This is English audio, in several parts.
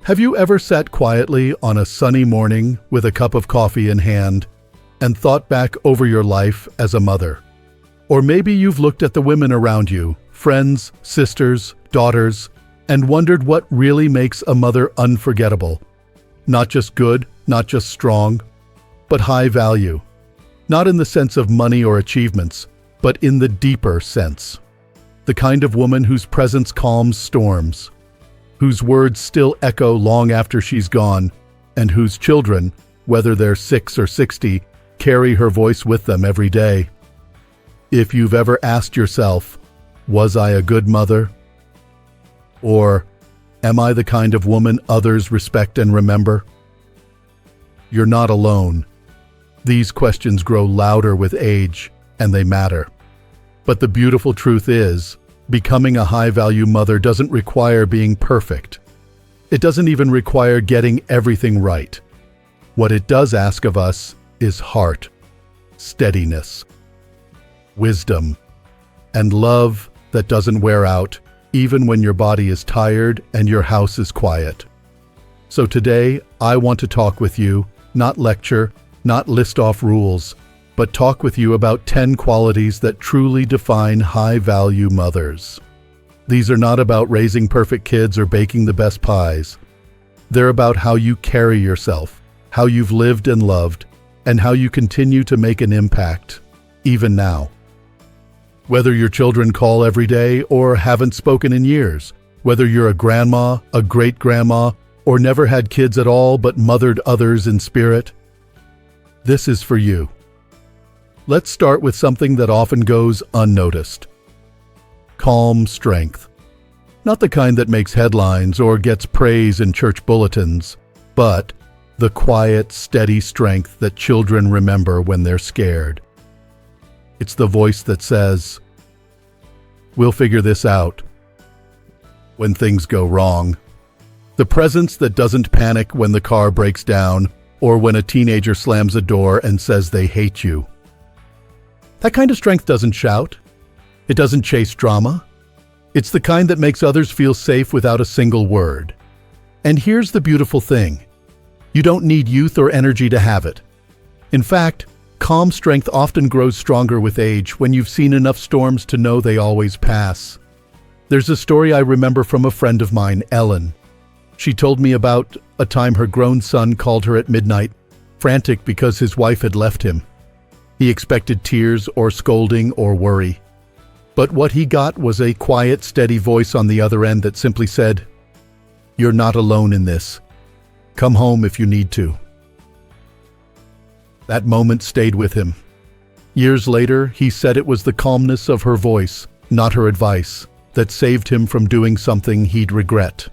Have you ever sat quietly on a sunny morning with a cup of coffee in hand and thought back over your life as a mother? Or maybe you've looked at the women around you, friends, sisters, daughters, and wondered what really makes a mother unforgettable. Not just good, not just strong, but high value. Not in the sense of money or achievements, but in the deeper sense. The kind of woman whose presence calms storms, whose words still echo long after she's gone, and whose children, whether they're 6 or 60, carry her voice with them every day. If you've ever asked yourself, was I a good mother? Or, am I the kind of woman others respect and remember? You're not alone. These questions grow louder with age, and they matter. But the beautiful truth is, becoming a high-value mother doesn't require being perfect. It doesn't even require getting everything right. What it does ask of us is heart, steadiness, wisdom, and love that doesn't wear out, even when your body is tired and your house is quiet. So today, I want to talk with you, not lecture, not list off rules, but talk with you about 10 qualities that truly define high-value mothers. These are not about raising perfect kids or baking the best pies. They're about how you carry yourself, how you've lived and loved, and how you continue to make an impact, even now. Whether your children call every day or haven't spoken in years, whether you're a grandma, a great-grandma, or never had kids at all but mothered others in spirit, this is for you. Let's start with something that often goes unnoticed. Calm strength. Not the kind that makes headlines or gets praise in church bulletins, but the quiet, steady strength that children remember when they're scared. It's the voice that says, "We'll figure this out," when things go wrong. The presence that doesn't panic when the car breaks down or when a teenager slams a door and says they hate you. That kind of strength doesn't shout. It doesn't chase drama. It's the kind that makes others feel safe without a single word. And here's the beautiful thing. You don't need youth or energy to have it. In fact, calm strength often grows stronger with age when you've seen enough storms to know they always pass. There's a story I remember from a friend of mine, Ellen. She told me about a time her grown son called her at midnight, frantic because his wife had left him. He expected tears or scolding or worry. But what he got was a quiet, steady voice on the other end that simply said, "You're not alone in this. Come home if you need to." That moment stayed with him. Years later, he said it was the calmness of her voice, not her advice, that saved him from doing something he'd regret.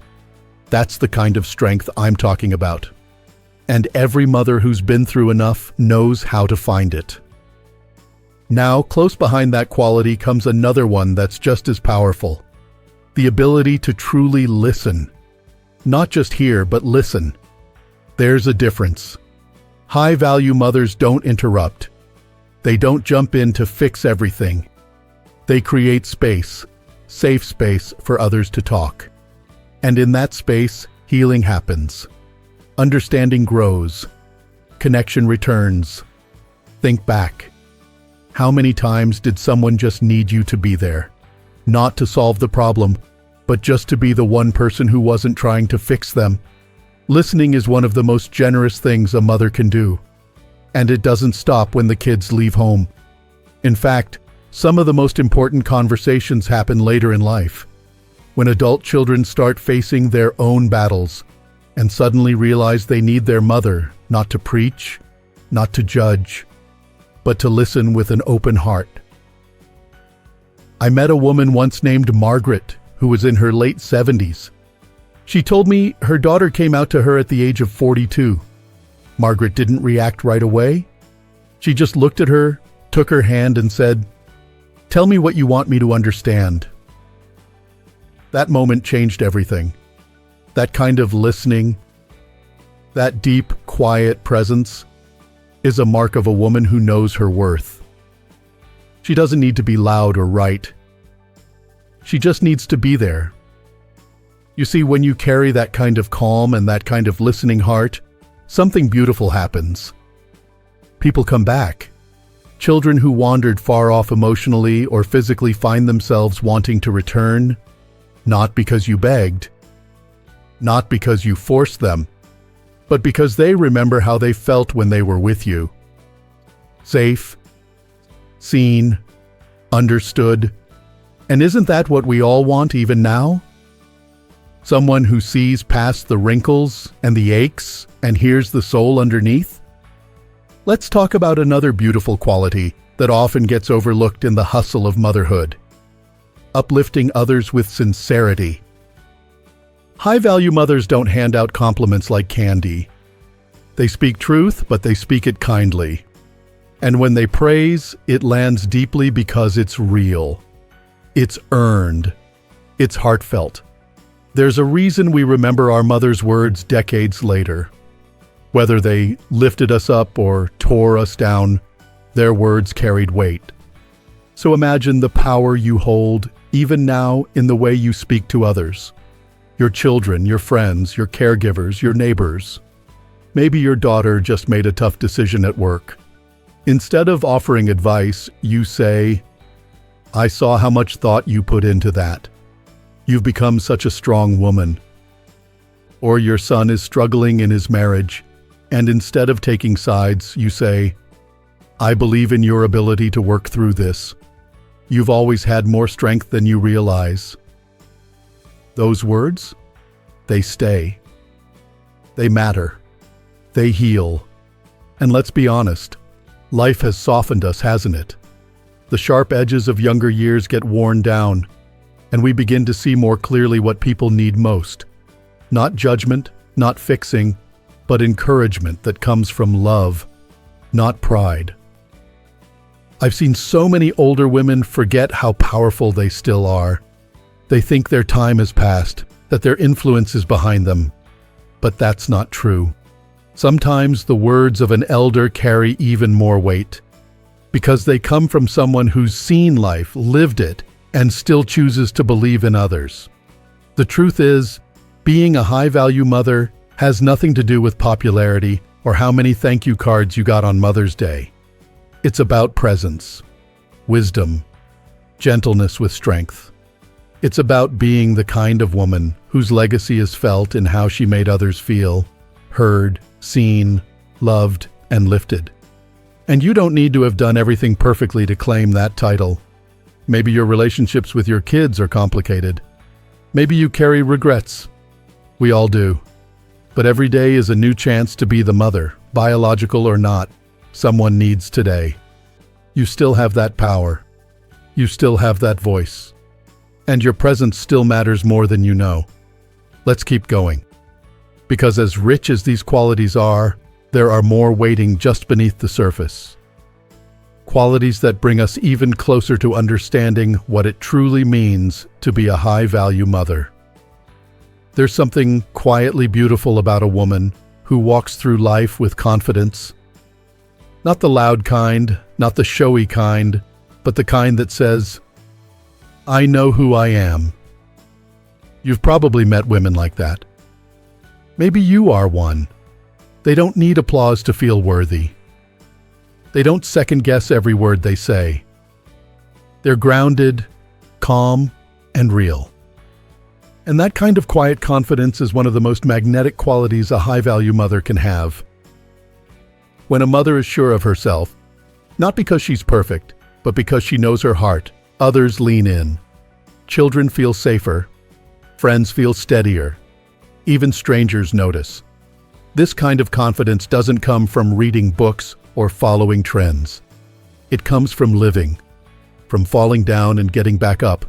That's the kind of strength I'm talking about. And every mother who's been through enough knows how to find it. Now, close behind that quality comes another one that's just as powerful. The ability to truly listen. Not just hear, but listen. There's a difference. High-value mothers don't interrupt. They don't jump in to fix everything. They create space, safe space for others to talk. And in that space, healing happens. Understanding grows. Connection returns. Think back. How many times did someone just need you to be there? Not to solve the problem, but just to be the one person who wasn't trying to fix them. Listening is one of the most generous things a mother can do. And it doesn't stop when the kids leave home. In fact, some of the most important conversations happen later in life. When adult children start facing their own battles and suddenly realize they need their mother, not to preach, not to judge, but to listen with an open heart. I met a woman once named Margaret, who was in her late 70s. She told me her daughter came out to her at the age of 42. Margaret didn't react right away. She just looked at her, took her hand and said, "Tell me what you want me to understand." That moment changed everything. That kind of listening, that deep, quiet presence, is a mark of a woman who knows her worth. She doesn't need to be loud or right. She just needs to be there. You see, when you carry that kind of calm and that kind of listening heart, something beautiful happens. People come back. Children who wandered far off emotionally or physically find themselves wanting to return, not because you begged, not because you forced them, but because they remember how they felt when they were with you. Safe, seen, understood. And isn't that what we all want even now? Someone who sees past the wrinkles and the aches and hears the soul underneath? Let's talk about another beautiful quality that often gets overlooked in the hustle of motherhood: uplifting others with sincerity. High-value mothers don't hand out compliments like candy. They speak truth, but they speak it kindly. And when they praise, it lands deeply because it's real. It's earned. It's heartfelt. There's a reason we remember our mother's words decades later. Whether they lifted us up or tore us down, their words carried weight. So imagine the power you hold, even now, in the way you speak to others. Your children, your friends, your caregivers, your neighbors. Maybe your daughter just made a tough decision at work. Instead of offering advice, you say, "I saw how much thought you put into that. You've become such a strong woman." Or your son is struggling in his marriage, and instead of taking sides, you say, "I believe in your ability to work through this. You've always had more strength than you realize." Those words, they stay. They matter. They heal. And let's be honest, life has softened us, hasn't it? The sharp edges of younger years get worn down, and we begin to see more clearly what people need most. Not judgment, not fixing, but encouragement that comes from love, not pride. I've seen so many older women forget how powerful they still are. They think their time has passed, that their influence is behind them. But that's not true. Sometimes the words of an elder carry even more weight, because they come from someone who's seen life, lived it, and still chooses to believe in others. The truth is, being a high-value mother has nothing to do with popularity or how many thank you cards you got on Mother's Day. It's about presence, wisdom, gentleness with strength. It's about being the kind of woman whose legacy is felt in how she made others feel, heard, seen, loved, and lifted. And you don't need to have done everything perfectly to claim that title. Maybe your relationships with your kids are complicated. Maybe you carry regrets. We all do. But every day is a new chance to be the mother, biological or not, someone needs today. You still have that power. You still have that voice. And your presence still matters more than you know. Let's keep going. Because as rich as these qualities are, there are more waiting just beneath the surface. Qualities that bring us even closer to understanding what it truly means to be a high-value mother. There's something quietly beautiful about a woman who walks through life with confidence. Not the loud kind, not the showy kind, but the kind that says, "I know who I am." You've probably met women like that. Maybe you are one. They don't need applause to feel worthy. They don't second-guess every word they say. They're grounded, calm, and real. And that kind of quiet confidence is one of the most magnetic qualities a high-value mother can have. When a mother is sure of herself, not because she's perfect, but because she knows her heart, others lean in. Children feel safer. Friends feel steadier. Even strangers notice. This kind of confidence doesn't come from reading books or following trends. It comes from living, from falling down and getting back up,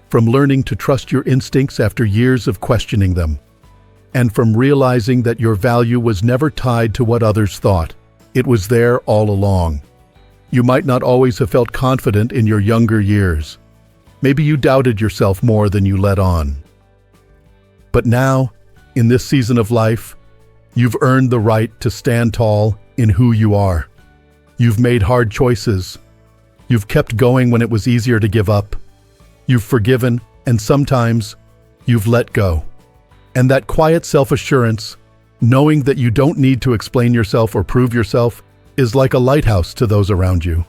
from learning to trust your instincts after years of questioning them, and from realizing that your value was never tied to what others thought. It was there all along. You might not always have felt confident in your younger years. Maybe you doubted yourself more than you let on. But now, in this season of life, you've earned the right to stand tall in who you are. You've made hard choices. You've kept going when it was easier to give up. You've forgiven, and sometimes you've let go. And that quiet self-assurance, knowing that you don't need to explain yourself or prove yourself, is like a lighthouse to those around you.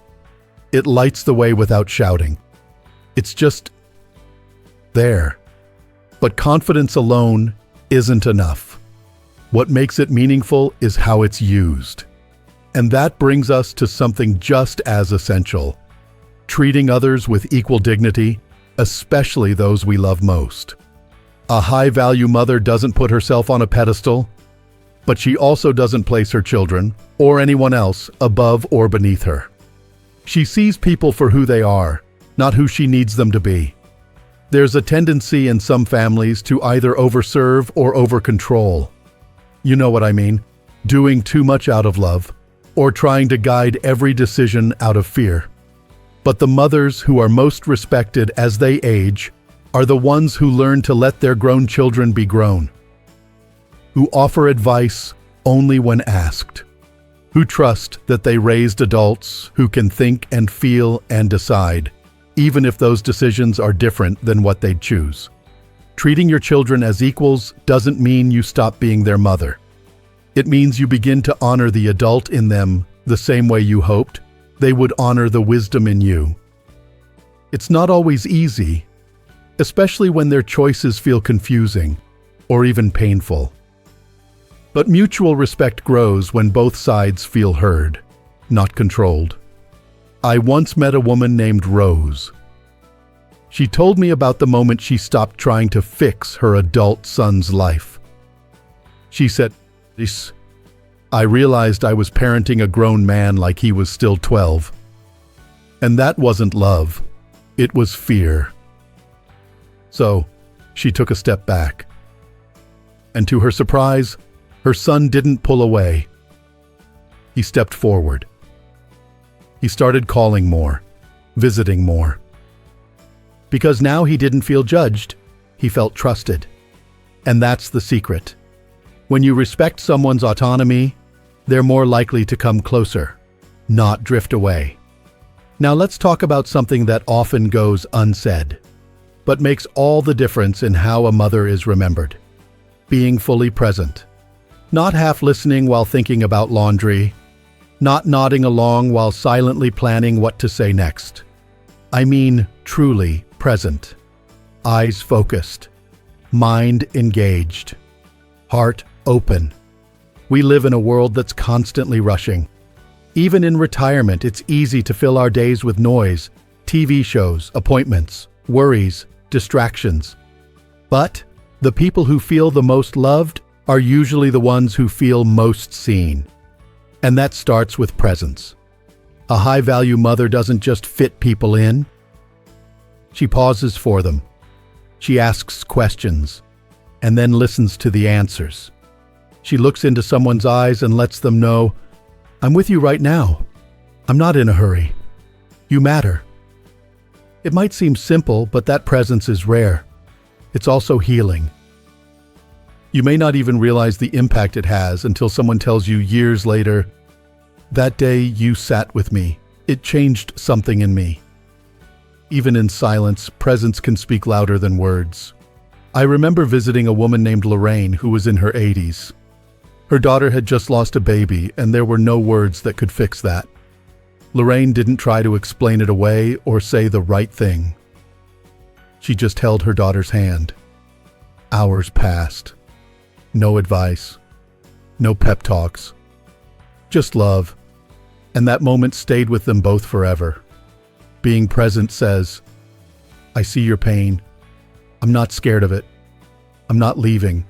It lights the way without shouting. It's just there. But confidence alone isn't enough. What makes it meaningful is how it's used. And that brings us to something just as essential: treating others with equal dignity, especially those we love most. A high-value mother doesn't put herself on a pedestal, but she also doesn't place her children, or anyone else, above or beneath her. She sees people for who they are, not who she needs them to be. There's a tendency in some families to either overserve or overcontrol. You know what I mean? Doing too much out of love, or trying to guide every decision out of fear. But the mothers who are most respected as they age are the ones who learn to let their grown children be grown, who offer advice only when asked, who trust that they raised adults who can think and feel and decide, even if those decisions are different than what they'd choose. Treating your children as equals doesn't mean you stop being their mother. It means you begin to honor the adult in them the same way you hoped they would honor the wisdom in you. It's not always easy, especially when their choices feel confusing or even painful. But mutual respect grows when both sides feel heard, not controlled. I once met a woman named Rose. She told me about the moment she stopped trying to fix her adult son's life. She said, "I realized I was parenting a grown man like he was still 12. And that wasn't love, it was fear." So, she took a step back. And to her surprise, her son didn't pull away. He stepped forward. He started calling more, visiting more. Because now he didn't feel judged, he felt trusted. And that's the secret. When you respect someone's autonomy, they're more likely to come closer, not drift away. Now let's talk about something that often goes unsaid, but makes all the difference in how a mother is remembered: being fully present. Not half listening while thinking about laundry, not nodding along while silently planning what to say next. I mean truly present. Eyes focused, mind engaged, heart open. We live in a world that's constantly rushing. Even in retirement, it's easy to fill our days with noise, TV shows, appointments, worries, distractions. But the people who feel the most loved are usually the ones who feel most seen. And that starts with presence. A high-value mother doesn't just fit people in. She pauses for them. She asks questions, and then listens to the answers. She looks into someone's eyes and lets them know, "I'm with you right now. I'm not in a hurry. You matter." It might seem simple, but that presence is rare. It's also healing. You may not even realize the impact it has until someone tells you years later, "That day you sat with me. It changed something in me." Even in silence, presence can speak louder than words. I remember visiting a woman named Lorraine who was in her 80s. Her daughter had just lost a baby, and there were no words that could fix that. Lorraine didn't try to explain it away or say the right thing. She just held her daughter's hand. Hours passed. No advice. No pep talks. Just love. And that moment stayed with them both forever. Being present says, "I see your pain. I'm not scared of it. I'm not leaving."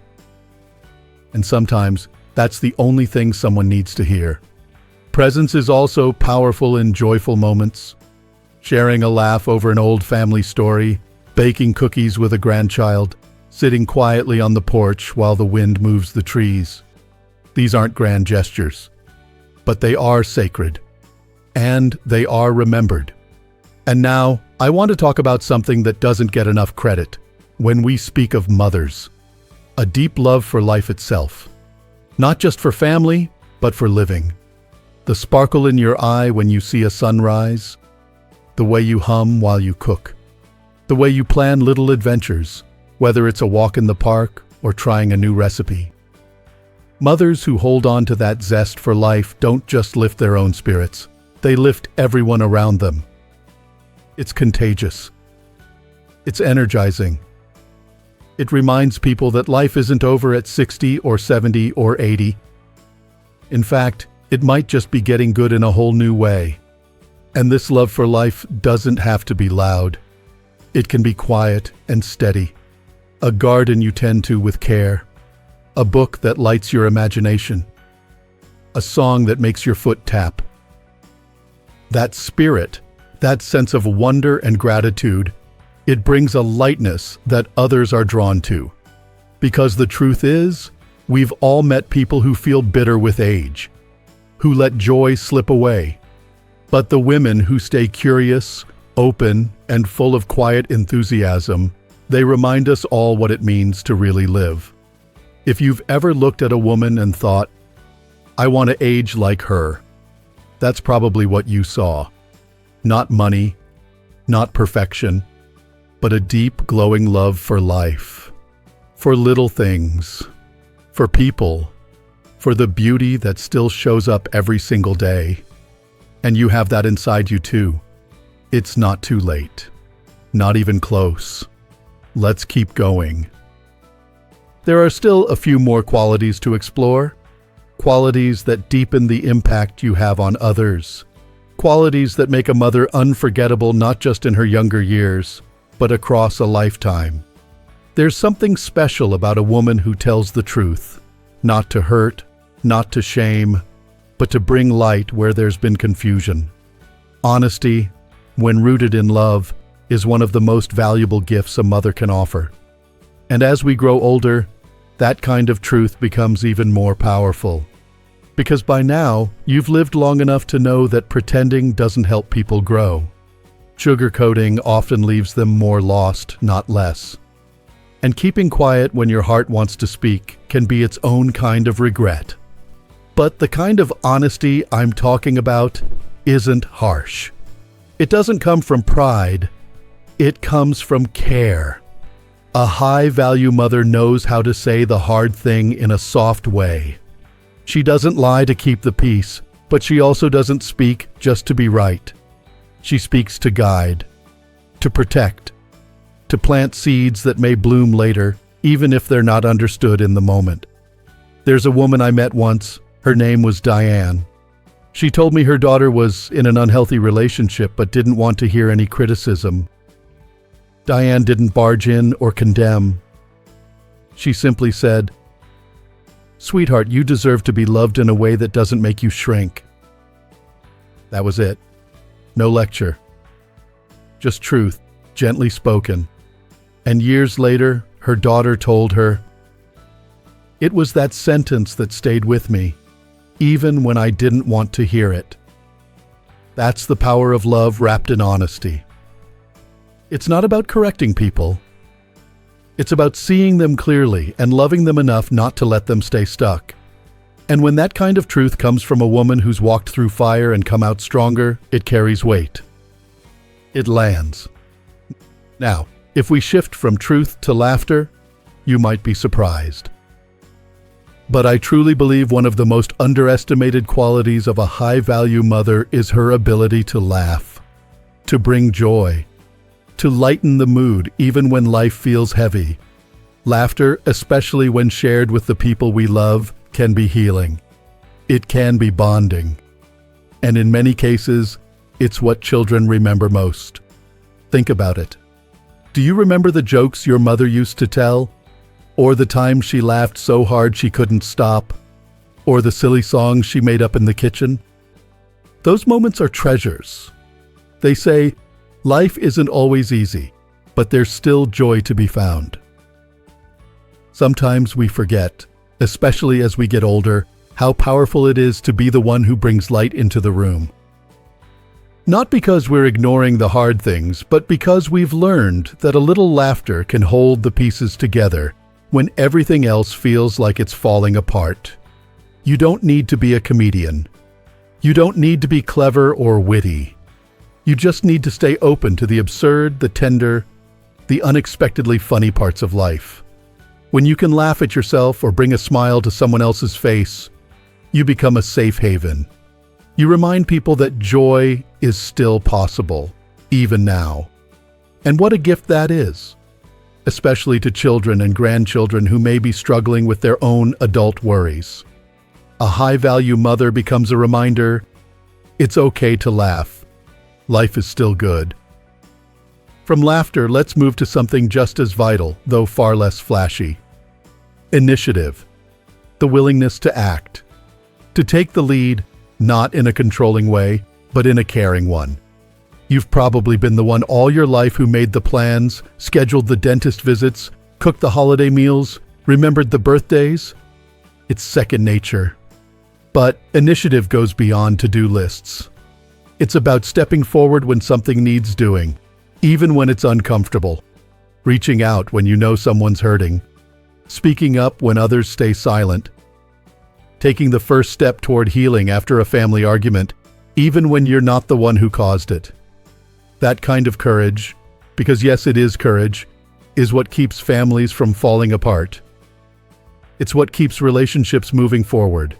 And sometimes that's the only thing someone needs to hear. Presence is also powerful in joyful moments. Sharing a laugh over an old family story, baking cookies with a grandchild, sitting quietly on the porch while the wind moves the trees. These aren't grand gestures, but they are sacred, and they are remembered. And now, I want to talk about something that doesn't get enough credit when we speak of mothers: a deep love for life itself. Not just for family, but for living. The sparkle in your eye when you see a sunrise, the way you hum while you cook, the way you plan little adventures, whether it's a walk in the park or trying a new recipe. Mothers who hold on to that zest for life don't just lift their own spirits, they lift everyone around them. It's contagious. It's energizing. It reminds people that life isn't over at 60 or 70 or 80. In fact, it might just be getting good in a whole new way. And this love for life doesn't have to be loud. It can be quiet and steady. A garden you tend to with care. A book that lights your imagination. A song that makes your foot tap. That spirit, that sense of wonder and gratitude, it brings a lightness that others are drawn to. Because the truth is, we've all met people who feel bitter with age, who let joy slip away. But the women who stay curious, open, and full of quiet enthusiasm, they remind us all what it means to really live. If you've ever looked at a woman and thought, I want to age like her, that's probably what you saw. Not money, not perfection, but a deep, glowing love for life, for little things, for people, for the beauty that still shows up every single day. And you have that inside you too. It's not too late. Not even close. Let's keep going. There are still a few more qualities to explore. Qualities that deepen the impact you have on others. Qualities that make a mother unforgettable not just in her younger years, but across a lifetime. There's something special about a woman who tells the truth, not to hurt, not to shame, but to bring light where there's been confusion. Honesty, when rooted in love, is one of the most valuable gifts a mother can offer. And as we grow older, that kind of truth becomes even more powerful. Because by now, you've lived long enough to know that pretending doesn't help people grow. Sugarcoating often leaves them more lost, not less. And keeping quiet when your heart wants to speak can be its own kind of regret. But the kind of honesty I'm talking about isn't harsh. It doesn't come from pride. It comes from care. A high-value mother knows how to say the hard thing in a soft way. She doesn't lie to keep the peace, but she also doesn't speak just to be right. She speaks to guide, to protect, to plant seeds that may bloom later, even if they're not understood in the moment. There's a woman I met once. Her name was Diane. She told me her daughter was in an unhealthy relationship but didn't want to hear any criticism. Diane didn't barge in or condemn. She simply said, "Sweetheart, you deserve to be loved in a way that doesn't make you shrink." That was it. No lecture. Just truth, gently spoken. And years later, her daughter told her, "It was that sentence that stayed with me, even when I didn't want to hear it." That's the power of love wrapped in honesty. It's not about correcting people. It's about seeing them clearly and loving them enough not to let them stay stuck. And when that kind of truth comes from a woman who's walked through fire and come out stronger, it carries weight. It lands. Now, if we shift from truth to laughter, you might be surprised. But I truly believe one of the most underestimated qualities of a high-value mother is her ability to laugh, to bring joy, to lighten the mood even when life feels heavy. Laughter, especially when shared with the people we love, can be healing. It can be bonding. And in many cases, it's what children remember most. Think about it. Do you remember the jokes your mother used to tell? Or the time she laughed so hard she couldn't stop? Or the silly songs she made up in the kitchen? Those moments are treasures. They say, life isn't always easy, but there's still joy to be found. Sometimes we forget, especially as we get older, how powerful it is to be the one who brings light into the room. Not because we're ignoring the hard things, but because we've learned that a little laughter can hold the pieces together when everything else feels like it's falling apart. You don't need to be a comedian. You don't need to be clever or witty. You just need to stay open to the absurd, the tender, the unexpectedly funny parts of life. When you can laugh at yourself or bring a smile to someone else's face, you become a safe haven. You remind people that joy is still possible, even now. And what a gift that is, especially to children and grandchildren who may be struggling with their own adult worries. A high-value mother becomes a reminder, it's okay to laugh. Life is still good. From laughter, let's move to something just as vital, though far less flashy. Initiative. The willingness to act. To take the lead, not in a controlling way, but in a caring one. You've probably been the one all your life who made the plans, scheduled the dentist visits, cooked the holiday meals, remembered the birthdays. It's second nature. But initiative goes beyond to-do lists. It's about stepping forward when something needs doing, even when it's uncomfortable. Reaching out when you know someone's hurting. Speaking up when others stay silent. Taking the first step toward healing after a family argument, even when you're not the one who caused it. That kind of courage, because yes, it is courage, is what keeps families from falling apart. It's what keeps relationships moving forward.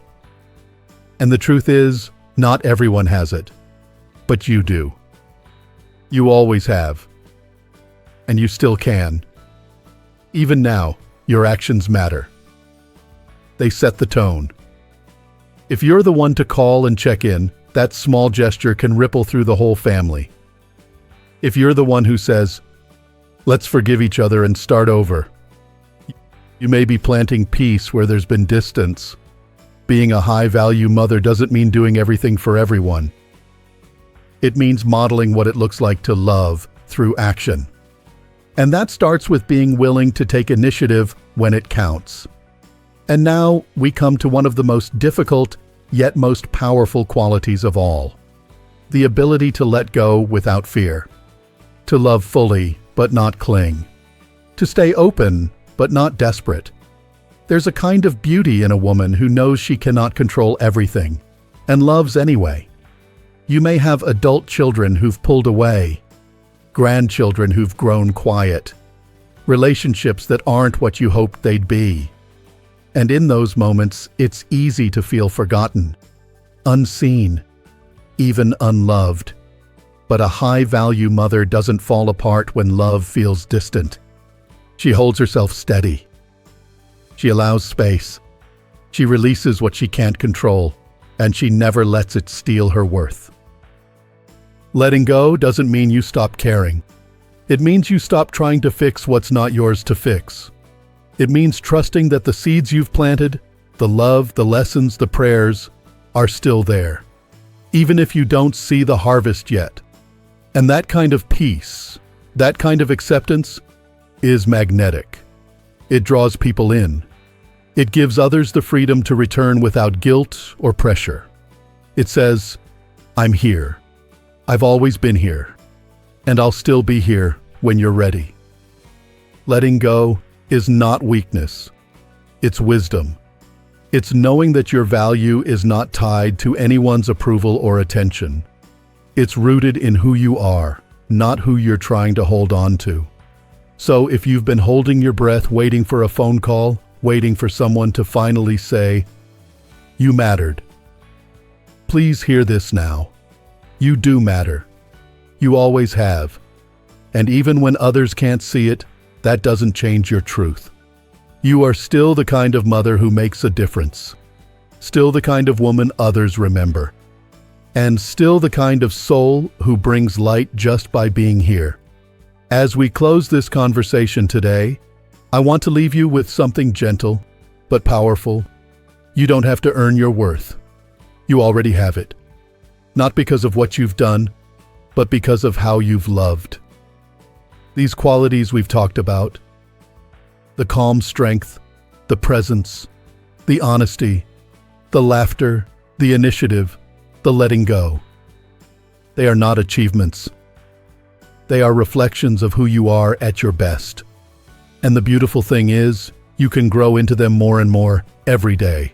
And the truth is, not everyone has it, but you do. You always have. And you still can. Even now, your actions matter. They set the tone. If you're the one to call and check in, that small gesture can ripple through the whole family. If you're the one who says, let's forgive each other and start over, you may be planting peace where there's been distance. Being a high-value mother doesn't mean doing everything for everyone. It means modeling what it looks like to love through action. And that starts with being willing to take initiative when it counts. And now we come to one of the most difficult, yet most powerful qualities of all. The ability to let go without fear. To love fully, but not cling. To stay open, but not desperate. There's a kind of beauty in a woman who knows she cannot control everything, and loves anyway. You may have adult children who've pulled away, grandchildren who've grown quiet, relationships that aren't what you hoped they'd be. And in those moments, it's easy to feel forgotten, unseen, even unloved. But a high-value mother doesn't fall apart when love feels distant. She holds herself steady. She allows space. She releases what she can't control, and she never lets it steal her worth. Letting go doesn't mean you stop caring. It means you stop trying to fix what's not yours to fix. It means trusting that the seeds you've planted, the love, the lessons, the prayers, are still there, even if you don't see the harvest yet. And that kind of peace, that kind of acceptance, is magnetic. It draws people in. It gives others the freedom to return without guilt or pressure. It says, I'm here. I've always been here. And I'll still be here when you're ready. Letting go is not weakness. It's wisdom. It's knowing that your value is not tied to anyone's approval or attention. It's rooted in who you are, not who you're trying to hold on to. So if you've been holding your breath, waiting for a phone call, waiting for someone to finally say, you mattered. Please hear this now. You do matter. You always have. And even when others can't see it, that doesn't change your truth. You are still the kind of mother who makes a difference. Still the kind of woman others remember. And still the kind of soul who brings light just by being here. As we close this conversation today, I want to leave you with something gentle, but powerful. You don't have to earn your worth. You already have it. Not because of what you've done, but because of how you've loved. These qualities we've talked about, the calm strength, the presence, the honesty, the laughter, the initiative, the letting go. They are not achievements. They are reflections of who you are at your best. And the beautiful thing is, you can grow into them more and more every day.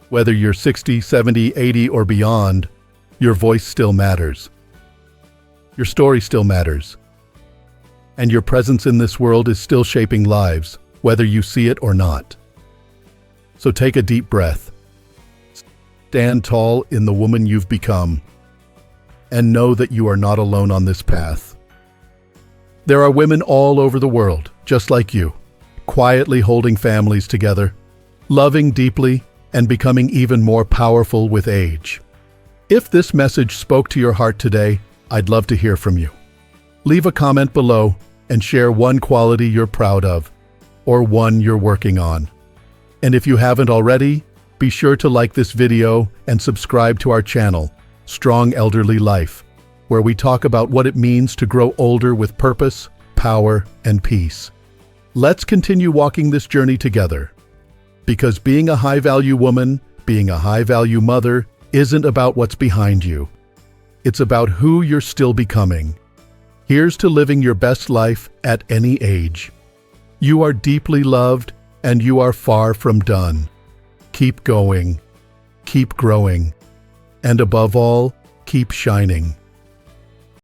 Whether you're 60, 70, 80, or beyond, your voice still matters. Your story still matters. And your presence in this world is still shaping lives, whether you see it or not. So take a deep breath. Stand tall in the woman you've become, and know that you are not alone on this path. There are women all over the world, just like you, quietly holding families together, loving deeply, and becoming even more powerful with age. If this message spoke to your heart today, I'd love to hear from you. Leave a comment below and share one quality you're proud of, or one you're working on. And if you haven't already, be sure to like this video and subscribe to our channel, Strong Elderly Life, where we talk about what it means to grow older with purpose, power, and peace. Let's continue walking this journey together. Because being a high-value woman, being a high-value mother, isn't about what's behind you. It's about who you're still becoming. Here's to living your best life at any age. You are deeply loved, and you are far from done. Keep going, keep growing, and above all, keep shining.